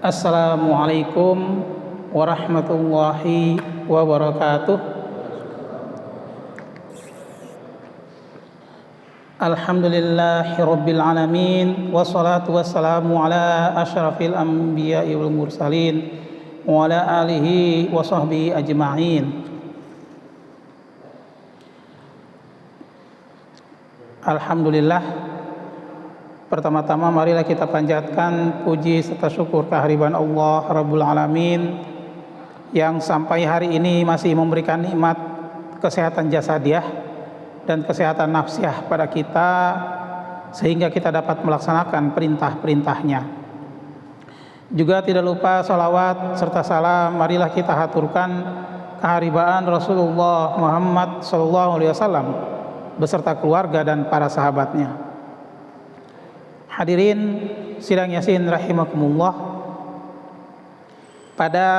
Assalamualaikum warahmatullahi wabarakatuh. Alhamdulillahi rabbil alamin, wassalatu wassalamu ala asyrafil anbiya'i wal mursalin wa ala alihi wa sahbihi ajma'in. Alhamdulillah, pertama-tama marilah kita panjatkan puji serta syukur kehadiran Allah Rabbul Alamin yang sampai hari ini masih memberikan nikmat kesehatan jasadiah dan kesehatan nafsiah pada kita sehingga kita dapat melaksanakan perintah-perintahnya. Juga tidak lupa salawat serta salam marilah kita haturkan kehadiran Rasulullah Muhammad SAW beserta keluarga dan para sahabatnya. Hadirin sidang Yasin rahimakumullah, pada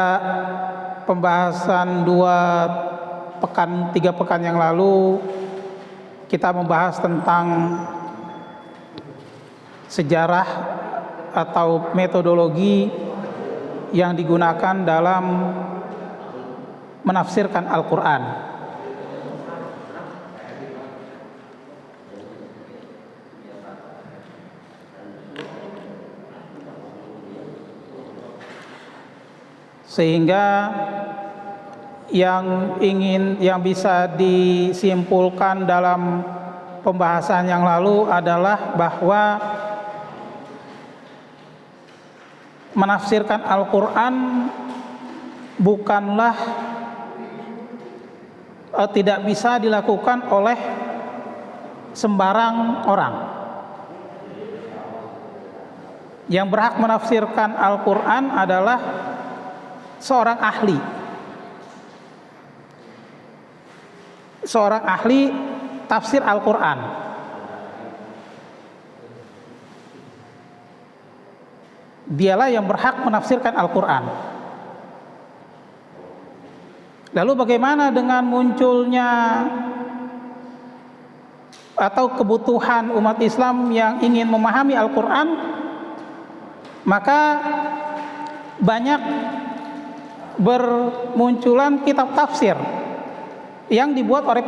pembahasan 3 pekan yang lalu kita membahas tentang sejarah atau metodologi yang digunakan dalam menafsirkan Al-Quran. Sehingga yang bisa disimpulkan dalam pembahasan yang lalu adalah bahwa menafsirkan Al-Quran bukanlah tidak bisa dilakukan oleh sembarang orang. Yang berhak menafsirkan Al-Quran adalah seorang ahli tafsir Al-Quran. Dialah yang berhak menafsirkan Al-Quran. Lalu bagaimana dengan munculnya atau kebutuhan umat Islam yang ingin memahami Al-Quran? Maka banyak bermunculan kitab tafsir yang dibuat oleh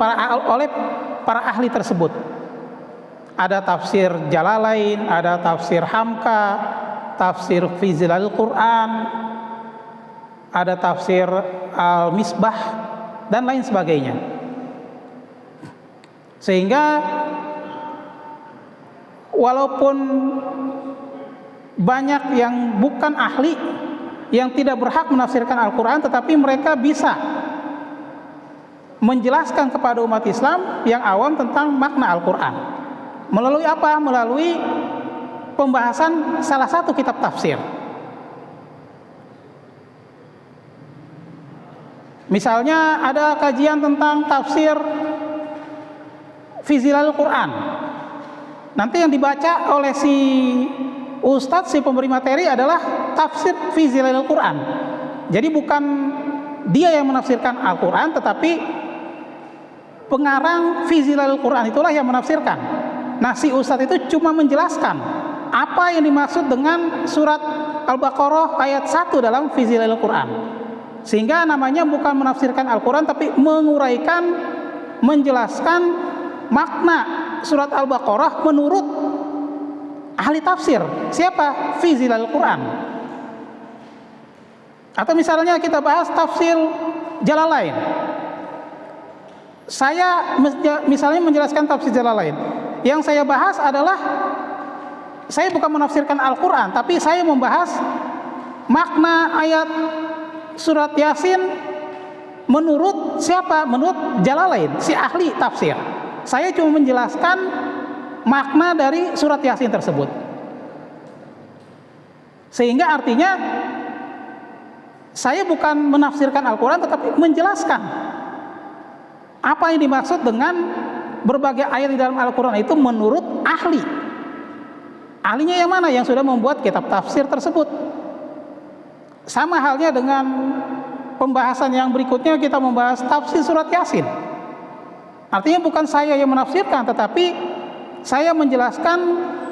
para ahli tersebut. Ada tafsir Jalalain, ada tafsir Hamka, tafsir fi Zilalil Quran, ada tafsir Al-Misbah dan lain sebagainya. Sehingga walaupun banyak yang bukan ahli, yang tidak berhak menafsirkan Al-Quran, tetapi mereka bisa menjelaskan kepada umat Islam yang awam tentang makna Al-Quran. Melalui apa? Melalui pembahasan salah satu kitab tafsir. Misalnya ada kajian tentang tafsir fi Zilalil Quran. Nanti yang dibaca oleh si Ustadz, si pemberi materi adalah tafsir fi Zilalil Quran. Jadi bukan dia yang menafsirkan Al-Quran, tetapi pengarang fi Zilalil Quran itulah yang menafsirkan. Nah, si Ustadz itu cuma menjelaskan apa yang dimaksud dengan surat Al-Baqarah ayat 1 dalam fi Zilalil Quran. Sehingga namanya bukan menafsirkan Al-Quran, tapi menguraikan, menjelaskan makna surat Al-Baqarah menurut ahli tafsir. Siapa? Fi Zilalil Quran. Atau misalnya kita bahas tafsir Jalalain. Saya misalnya menjelaskan tafsir Jalalain. Yang saya bahas adalah, saya bukan menafsirkan Al-Quran, tapi saya membahas makna ayat surat Yasin menurut siapa? Menurut Jalalain, si ahli tafsir. Saya cuma menjelaskan makna dari surat Yasin tersebut. Sehingga artinya saya bukan menafsirkan Al-Quran, tetapi menjelaskan apa yang dimaksud dengan berbagai ayat di dalam Al-Quran itu menurut ahli. Ahlinya yang mana? Yang sudah membuat kitab tafsir tersebut. Sama halnya dengan pembahasan yang berikutnya, kita membahas tafsir surat Yasin. Artinya bukan saya yang menafsirkan, tetapi saya menjelaskan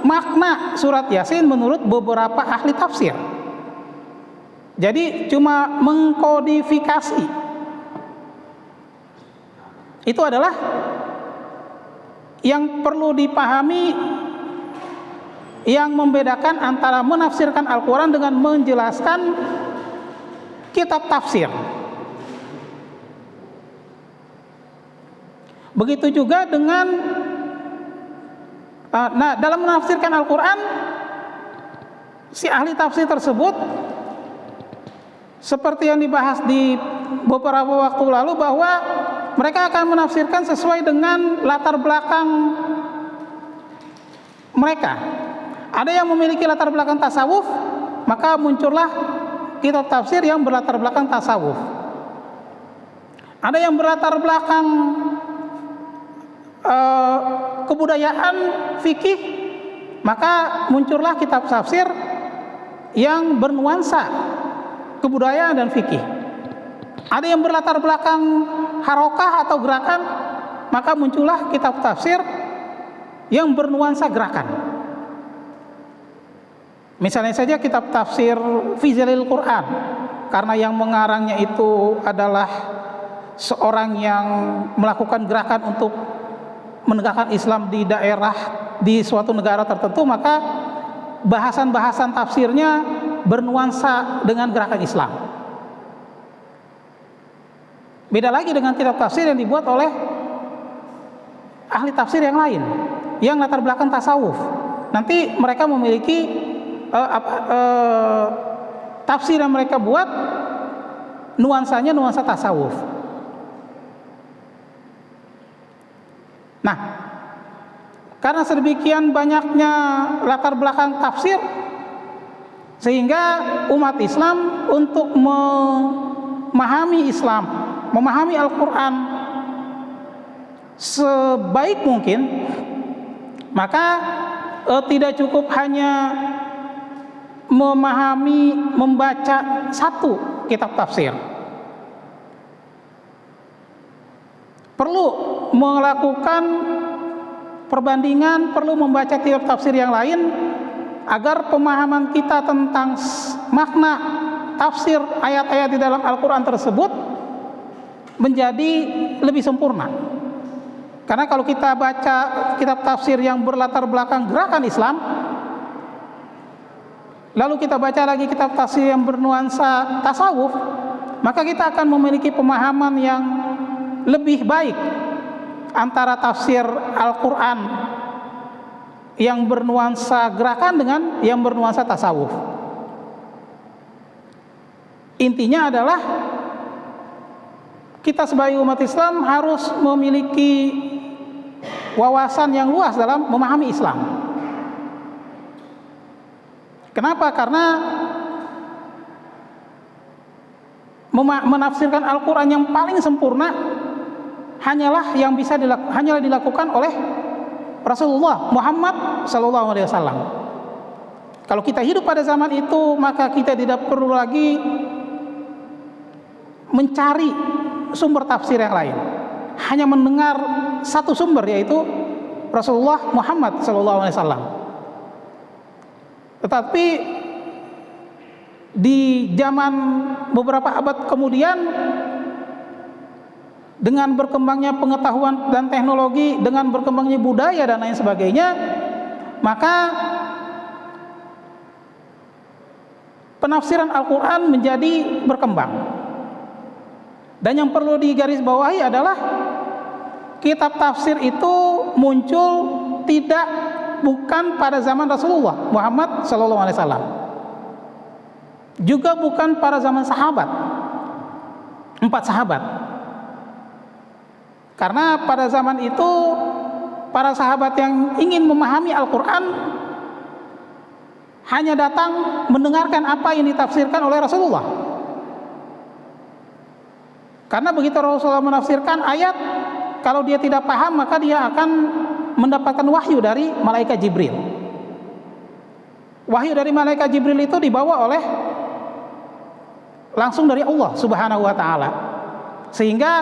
makna surat Yasin menurut beberapa ahli tafsir. Jadi cuma mengkodifikasi. Itu adalah yang perlu dipahami, yang membedakan antara menafsirkan Al-Quran dengan menjelaskan kitab tafsir. Begitu juga dengan dalam menafsirkan Al-Quran, si ahli tafsir tersebut seperti yang dibahas di beberapa waktu lalu, bahwa mereka akan menafsirkan sesuai dengan latar belakang mereka. Ada yang memiliki latar belakang tasawuf, maka muncullah kitab tafsir yang berlatar belakang tasawuf. Ada yang berlatar belakang kebudayaan, fikih, maka muncullah kitab tafsir yang bernuansa kebudayaan dan fikih. Ada yang berlatar belakang harokah atau gerakan, maka muncullah kitab tafsir yang bernuansa gerakan. Misalnya saja kitab tafsir Fi Zilal Quran, karena yang mengarangnya itu adalah seorang yang melakukan gerakan untuk menegakkan Islam di daerah, di suatu negara tertentu, maka bahasan-bahasan tafsirnya bernuansa dengan gerakan Islam. Beda lagi dengan kitab tafsir yang dibuat oleh ahli tafsir yang lain, yang latar belakang tasawuf. Nanti mereka memiliki tafsir yang mereka buat nuansanya nuansa tasawuf. Nah, karena sedemikian banyaknya latar belakang tafsir, sehingga umat Islam untuk memahami Islam, memahami Al-Quran sebaik mungkin, maka tidak cukup hanya membaca satu kitab tafsir. Perlu melakukan perbandingan, perlu membaca kitab tafsir yang lain, agar pemahaman kita tentang makna tafsir ayat-ayat di dalam Al-Quran tersebut menjadi lebih sempurna. Karena kalau kita baca kitab tafsir yang berlatar belakang gerakan Islam, lalu kita baca lagi kitab tafsir yang bernuansa tasawuf, maka kita akan memiliki pemahaman yang lebih baik antara tafsir Al-Quran yang bernuansa gerakan dengan yang bernuansa tasawuf. Intinya adalah kita sebagai umat Islam harus memiliki wawasan yang luas dalam memahami Islam. Kenapa? Karena menafsirkan Al-Quran yang paling sempurna hanyalah yang bisa dilakukan oleh Rasulullah Muhammad SAW. Kalau kita hidup pada zaman itu, maka kita tidak perlu lagi mencari sumber tafsir yang lain. Hanya mendengar satu sumber, yaitu Rasulullah Muhammad SAW. Tetapi di zaman beberapa abad kemudian, dengan berkembangnya pengetahuan dan teknologi, dengan berkembangnya budaya dan lain sebagainya, maka penafsiran Al-Quran menjadi berkembang. Dan yang perlu digarisbawahi adalah kitab tafsir itu muncul bukan pada zaman Rasulullah Muhammad SAW, juga bukan pada zaman sahabat, 4 sahabat. Karena pada zaman itu para sahabat yang ingin memahami Al-Quran hanya datang mendengarkan apa yang ditafsirkan oleh Rasulullah. Karena begitu Rasulullah menafsirkan ayat, kalau dia tidak paham, maka dia akan mendapatkan wahyu dari malaikat Jibril. Wahyu dari malaikat Jibril itu dibawa langsung dari Allah Subhanahu wa Ta'ala, sehingga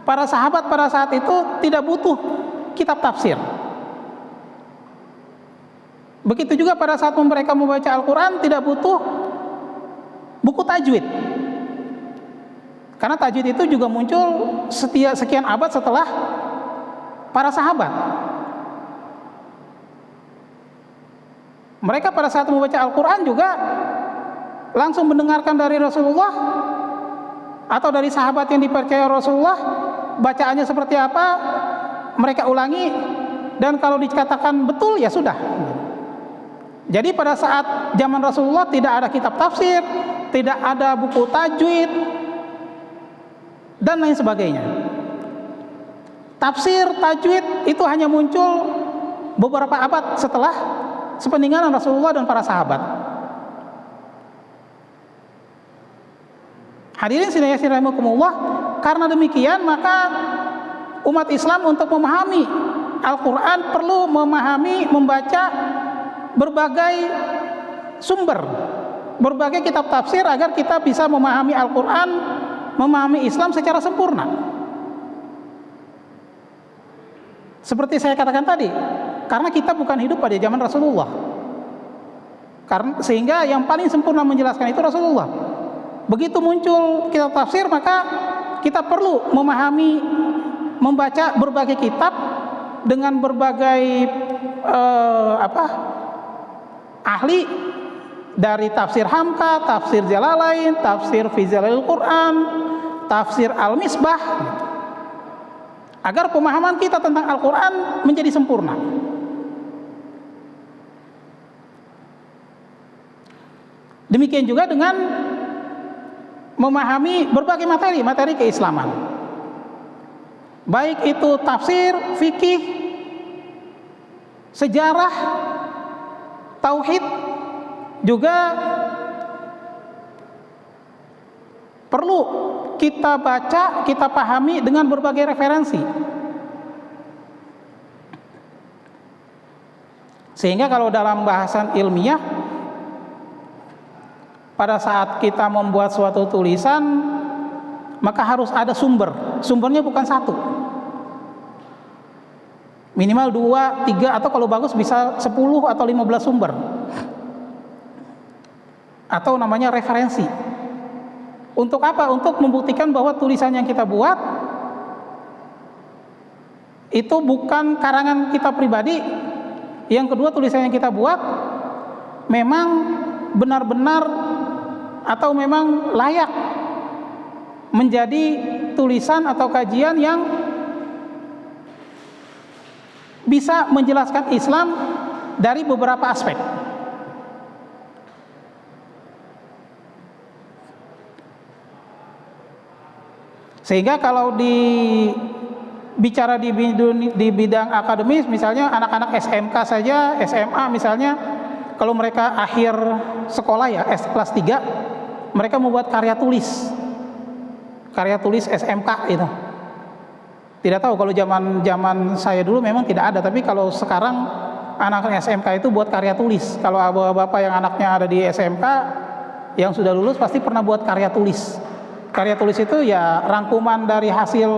para sahabat pada saat itu tidak butuh kitab tafsir. Begitu juga pada saat mereka membaca Al-Quran, tidak butuh buku tajwid. Karena tajwid itu juga muncul sekian abad setelah para sahabat. Mereka pada saat membaca Al-Quran juga langsung mendengarkan dari Rasulullah atau dari sahabat yang dipercaya Rasulullah, bacaannya seperti apa, mereka ulangi, dan kalau dikatakan betul ya sudah. Jadi pada saat zaman Rasulullah tidak ada kitab tafsir, tidak ada buku tajwid, dan lain sebagainya. Tafsir, tajwid itu hanya muncul beberapa abad setelah sepeninggalan Rasulullah dan para sahabat. Hadirin sidayah rahimakumullah, karena demikian maka umat Islam untuk memahami Al-Quran perlu memahami, membaca berbagai sumber, berbagai kitab tafsir agar kita bisa memahami Al-Quran, memahami Islam secara sempurna. Seperti saya katakan tadi, karena kita bukan hidup pada zaman Rasulullah, sehingga yang paling sempurna menjelaskan itu Rasulullah. Begitu muncul kitab tafsir, maka kita perlu memahami, membaca berbagai kitab dengan berbagai ahli, dari tafsir Hamka, tafsir Jalalain, tafsir Fi Zalalil Quran, tafsir Al-Misbah, agar pemahaman kita tentang Al-Quran menjadi sempurna. Demikian juga dengan memahami berbagai materi keislaman, baik itu tafsir, fikih, sejarah, tauhid, juga perlu kita baca, kita pahami dengan berbagai referensi. Sehingga kalau dalam bahasan ilmiah, pada saat kita membuat suatu tulisan, maka harus ada sumber. Sumbernya bukan satu, minimal 2, 3, atau kalau bagus bisa 10 atau 15 sumber, atau namanya referensi. Untuk apa? Untuk membuktikan bahwa tulisan yang kita buat itu bukan karangan kita pribadi. Yang kedua, tulisan yang kita buat memang benar-benar atau memang layak menjadi tulisan atau kajian yang bisa menjelaskan Islam dari beberapa aspek. Sehingga kalau bicara di bidang akademis, misalnya anak-anak SMK saja, SMA misalnya, kalau mereka akhir sekolah ya, kelas 3, mereka membuat karya tulis SMK itu. Tidak tahu kalau zaman saya dulu memang tidak ada, tapi kalau sekarang anak SMK itu buat karya tulis. Kalau bapak yang anaknya ada di SMK yang sudah lulus pasti pernah buat karya tulis. Karya tulis itu ya rangkuman dari hasil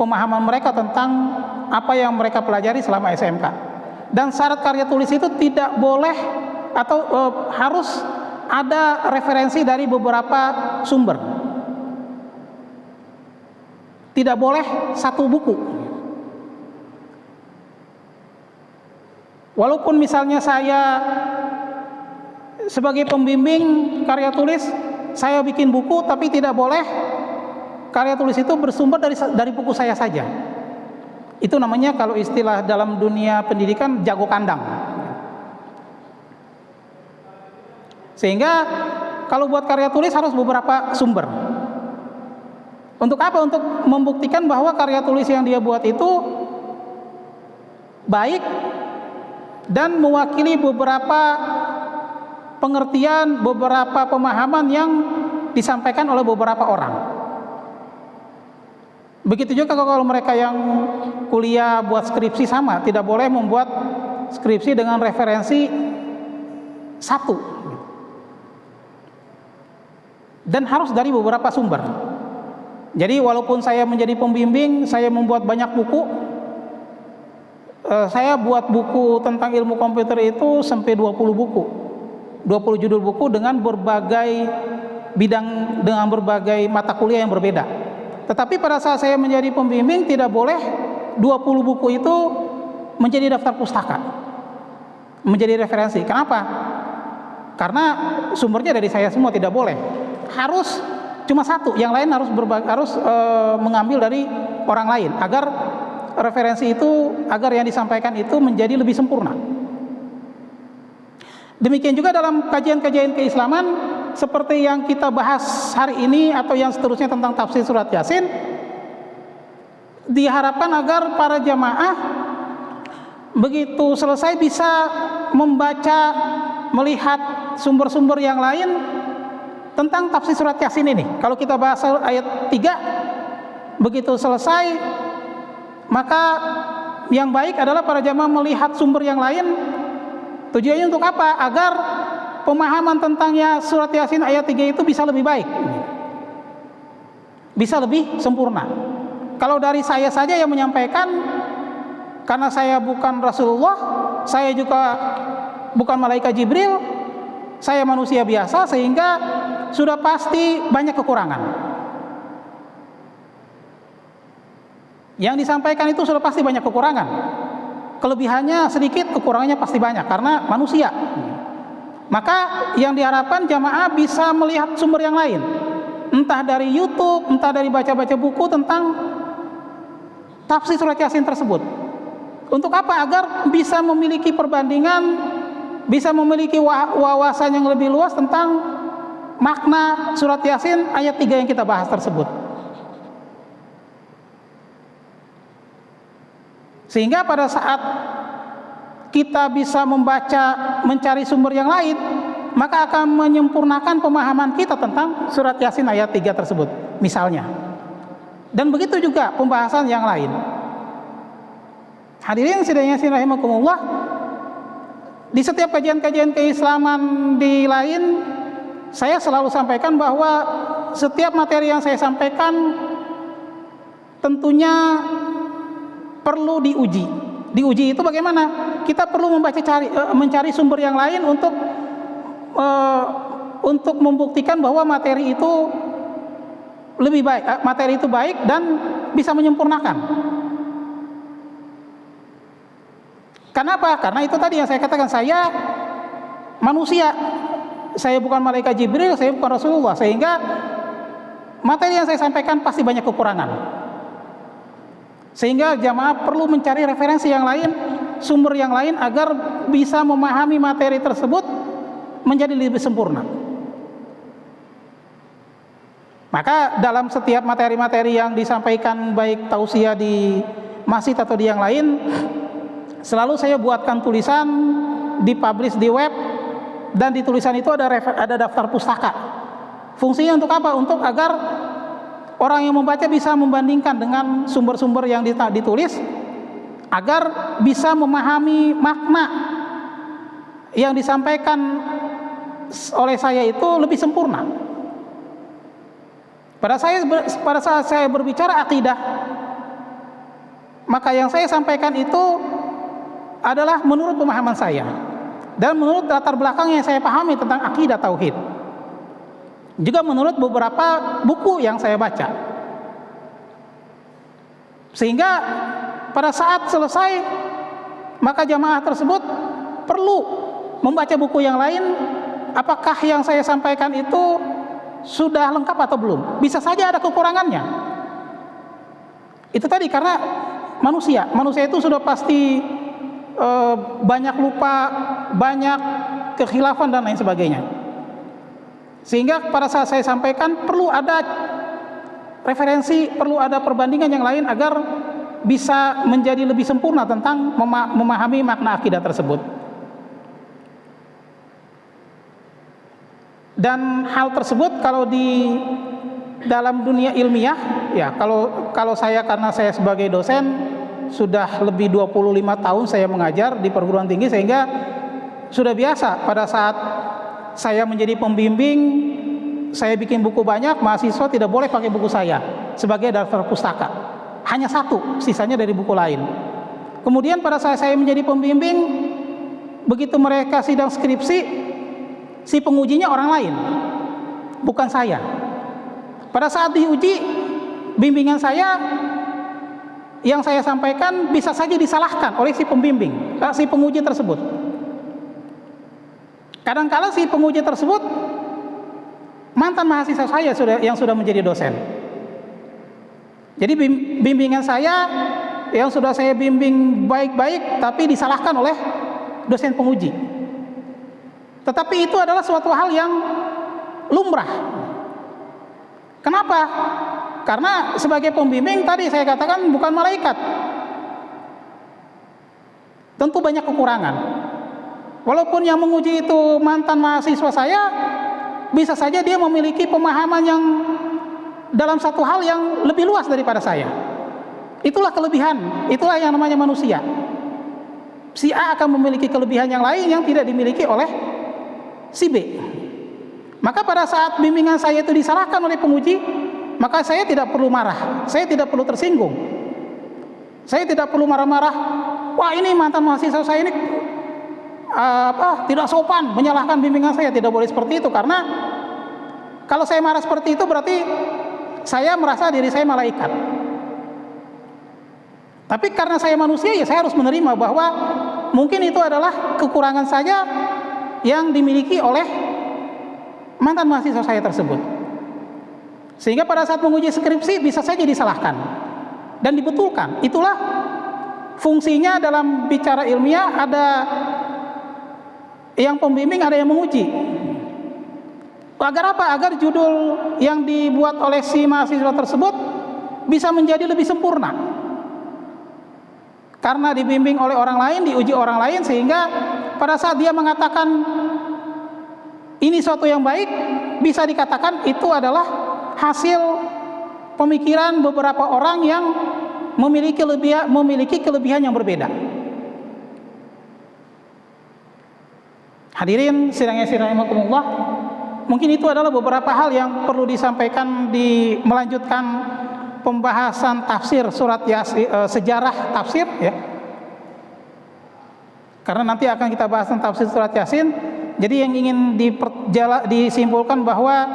pemahaman mereka tentang apa yang mereka pelajari selama SMK. Dan syarat karya tulis itu tidak boleh atau harus ada referensi dari beberapa sumber. Tidak boleh satu buku. Walaupun misalnya saya sebagai pembimbing karya tulis, saya bikin buku, tapi tidak boleh karya tulis itu bersumber dari buku saya saja. Itu namanya kalau istilah dalam dunia pendidikan jago kandang. Sehingga kalau buat karya tulis harus beberapa sumber. Untuk apa? Untuk membuktikan bahwa karya tulis yang dia buat itu baik dan mewakili beberapa pengertian, beberapa pemahaman yang disampaikan oleh beberapa orang. Begitu juga kalau mereka yang kuliah buat skripsi, sama, tidak boleh membuat skripsi dengan referensi satu, dan harus dari beberapa sumber. Jadi walaupun saya menjadi pembimbing, saya membuat banyak buku, saya buat buku tentang ilmu komputer itu sampai 20 buku, 20 judul buku dengan berbagai bidang dengan berbagai mata kuliah yang berbeda. Tetapi pada saat saya menjadi pembimbing tidak boleh 20 buku itu menjadi daftar pustaka, menjadi referensi. Kenapa? Karena sumbernya dari saya semua, tidak boleh. Harus cuma satu, yang lain harus mengambil dari orang lain agar referensi itu, agar yang disampaikan itu menjadi lebih sempurna. Demikian juga dalam kajian-kajian keislaman seperti yang kita bahas hari ini atau yang seterusnya tentang tafsir surat Yasin, diharapkan agar para jamaah begitu selesai bisa membaca, melihat sumber-sumber yang lain tentang tafsir surat Yasin ini. Kalau kita bahas ayat 3, begitu selesai, maka yang baik adalah para jamaah melihat sumber yang lain. Tujuannya untuk apa? Agar pemahaman tentangnya surat Yasin ayat 3 itu bisa lebih baik, bisa lebih sempurna. Kalau dari saya saja yang menyampaikan, karena saya bukan Rasulullah, saya juga bukan malaikat Jibril, saya manusia biasa, sehingga sudah pasti banyak kekurangan. Yang disampaikan itu sudah pasti banyak kekurangan. Kelebihannya sedikit, kekurangannya pasti banyak karena manusia. Maka yang diharapkan jamaah bisa melihat sumber yang lain, entah dari YouTube, entah dari baca-baca buku tentang tafsir surat Yasin tersebut. Untuk apa? Agar bisa memiliki perbandingan, bisa memiliki wawasan yang lebih luas tentang makna surat Yasin ayat 3 yang kita bahas tersebut. Sehingga pada saat kita bisa membaca, mencari sumber yang lain, maka akan menyempurnakan pemahaman kita tentang surat Yasin ayat 3 tersebut misalnya. Dan begitu juga pembahasan yang lain. Hadirin sidang Yasin rahimakumullah, di setiap kajian-kajian keislaman di lain, saya selalu sampaikan bahwa setiap materi yang saya sampaikan tentunya perlu diuji. Diuji itu bagaimana? Kita perlu mencari sumber yang lain untuk membuktikan bahwa materi itu lebih baik, materi itu baik dan bisa menyempurnakan. Kenapa? Karena itu tadi yang saya katakan, saya manusia, saya bukan malaikat Jibril, saya bukan Rasulullah, sehingga materi yang saya sampaikan pasti banyak kekurangan. Sehingga jamaah perlu mencari referensi yang lain, sumber yang lain agar bisa memahami materi tersebut menjadi lebih sempurna. Maka dalam setiap materi-materi yang disampaikan, baik tausiah di masjid atau di yang lain, selalu saya buatkan tulisan, dipublish di web, dan di tulisan itu ada daftar pustaka. Fungsinya untuk apa? Untuk agar orang yang membaca bisa membandingkan dengan sumber-sumber yang ditulis, agar bisa memahami makna yang disampaikan oleh saya itu lebih sempurna. Pada saat saya berbicara akidah, maka yang saya sampaikan itu adalah menurut pemahaman saya dan menurut latar belakang yang saya pahami tentang akidah tauhid, juga menurut beberapa buku yang saya baca. Sehingga pada saat selesai, maka jamaah tersebut perlu membaca buku yang lain, apakah yang saya sampaikan itu sudah lengkap atau belum. Bisa saja ada kekurangannya. Itu tadi karena manusia itu sudah pasti banyak lupa, banyak kekhilafan dan lain sebagainya. Sehingga pada saat saya sampaikan perlu ada referensi, perlu ada perbandingan yang lain agar bisa menjadi lebih sempurna tentang memahami makna akidah tersebut. Dan hal tersebut kalau di dalam dunia ilmiah, ya kalau saya, karena saya sebagai dosen sudah lebih 25 tahun saya mengajar di perguruan tinggi, sehingga sudah biasa pada saat saya menjadi pembimbing, saya bikin buku banyak, mahasiswa tidak boleh pakai buku saya sebagai daftar pustaka, hanya satu, sisanya dari buku lain. Kemudian pada saat saya menjadi pembimbing, begitu mereka sidang skripsi, si pengujinya orang lain. bukan saya. Pada saat diuji, bimbingan saya yang saya sampaikan bisa saja disalahkan oleh si pembimbing, si penguji tersebut. Kadang-kala si penguji tersebut mantan mahasiswa saya yang sudah menjadi dosen. Jadi bimbingan saya yang sudah saya bimbing baik-baik, tapi disalahkan oleh dosen penguji. Tetapi itu adalah suatu hal yang lumrah. Kenapa? Karena sebagai pembimbing tadi saya katakan bukan malaikat. Tentu banyak kekurangan. Walaupun yang menguji itu mantan mahasiswa saya, bisa saja dia memiliki pemahaman yang dalam satu hal yang lebih luas daripada saya. Itulah kelebihan, itulah yang namanya manusia. Si A akan memiliki kelebihan yang lain yang tidak dimiliki oleh si B. Maka pada saat bimbingan saya itu disalahkan oleh penguji, maka saya tidak perlu marah, saya tidak perlu tersinggung, saya tidak perlu marah-marah. Wah, ini mantan mahasiswa saya ini tidak sopan menyalahkan bimbingan saya. Tidak boleh seperti itu, karena kalau saya marah seperti itu berarti saya merasa diri saya malaikat. Tapi karena saya manusia, ya saya harus menerima bahwa mungkin itu adalah kekurangan saja yang dimiliki oleh mantan mahasiswa saya tersebut. Sehingga pada saat menguji skripsi bisa saja disalahkan dan dibetulkan. Itulah fungsinya dalam bicara ilmiah, ada yang pembimbing, ada yang menguji. Agar apa? Agar judul yang dibuat oleh si mahasiswa tersebut bisa menjadi lebih sempurna. Karena dibimbing oleh orang lain, diuji orang lain, sehingga pada saat dia mengatakan ini suatu yang baik, bisa dikatakan itu adalah hasil pemikiran beberapa orang yang memiliki kelebihan yang berbeda. Hadirin sidang yang rahimakumullah, mungkin itu adalah beberapa hal yang perlu disampaikan di melanjutkan pembahasan tafsir surat Yasin, sejarah tafsir ya. Karena nanti akan kita bahas tentang tafsir surat Yasin. Jadi yang ingin disimpulkan bahwa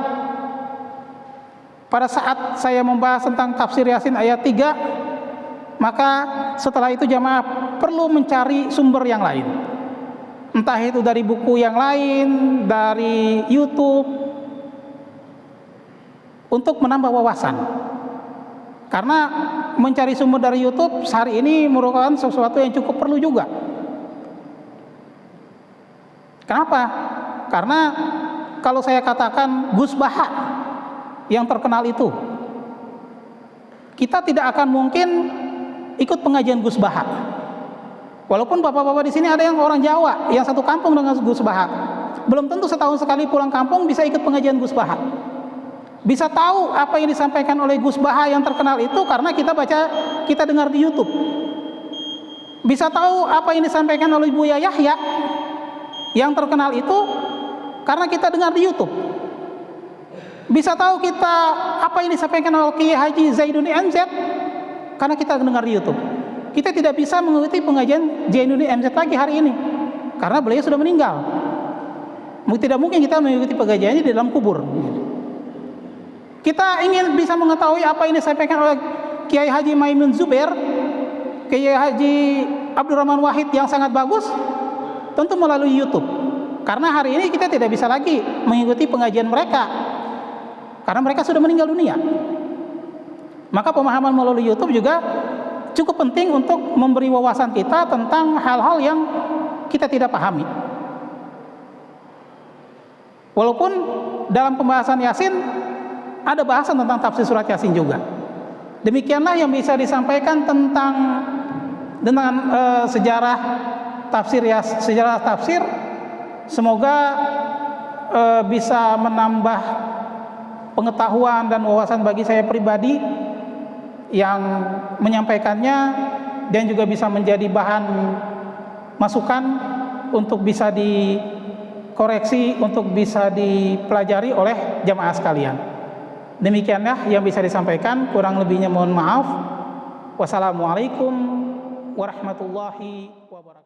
pada saat saya membahas tentang tafsir Yasin ayat 3, maka setelah itu jamaah perlu mencari sumber yang lain. Entah itu dari buku yang lain, dari YouTube, untuk menambah wawasan. Karena mencari sumber dari YouTube sehari ini merupakan sesuatu yang cukup perlu juga. Kenapa? Karena kalau saya katakan Gus Baha yang terkenal itu, kita tidak akan mungkin ikut pengajian Gus Baha. Walaupun bapak-bapak di sini ada yang orang Jawa yang satu kampung dengan Gus Baha, belum tentu setahun sekali pulang kampung bisa ikut pengajian Gus Baha. Bisa tahu apa yang disampaikan oleh Gus Baha yang terkenal itu karena kita dengar di YouTube. Bisa tahu apa yang disampaikan oleh Buya Yahya yang terkenal itu karena kita dengar di YouTube. Bisa tahu kita apa yang disampaikan oleh Kiai Haji Zainuddin MZ karena kita dengar di YouTube. Kita tidak bisa mengikuti pengajian Zainuddin MZ lagi hari ini karena beliau sudah meninggal. Tidak mungkin kita mengikuti pengajiannya di dalam kubur. Kita ingin bisa mengetahui apa yang disampaikan oleh Kiai Haji Maimun Zubair, Kiai Haji Abdurrahman Wahid yang sangat bagus, tentu melalui YouTube. Karena hari ini kita tidak bisa lagi mengikuti pengajian mereka karena mereka sudah meninggal dunia. Maka pemahaman melalui YouTube juga cukup penting untuk memberi wawasan kita tentang hal-hal yang kita tidak pahami. Walaupun dalam pembahasan Yasin ada bahasan tentang tafsir surat Yasin juga. Demikianlah yang bisa disampaikan dengan sejarah tafsir. Semoga bisa menambah pengetahuan dan wawasan bagi saya pribadi yang menyampaikannya, dan juga bisa menjadi bahan masukan untuk bisa dikoreksi, untuk bisa dipelajari oleh jamaah sekalian. Demikianlah yang bisa disampaikan, kurang lebihnya mohon maaf. Wassalamualaikum warahmatullahi wabarakatuh.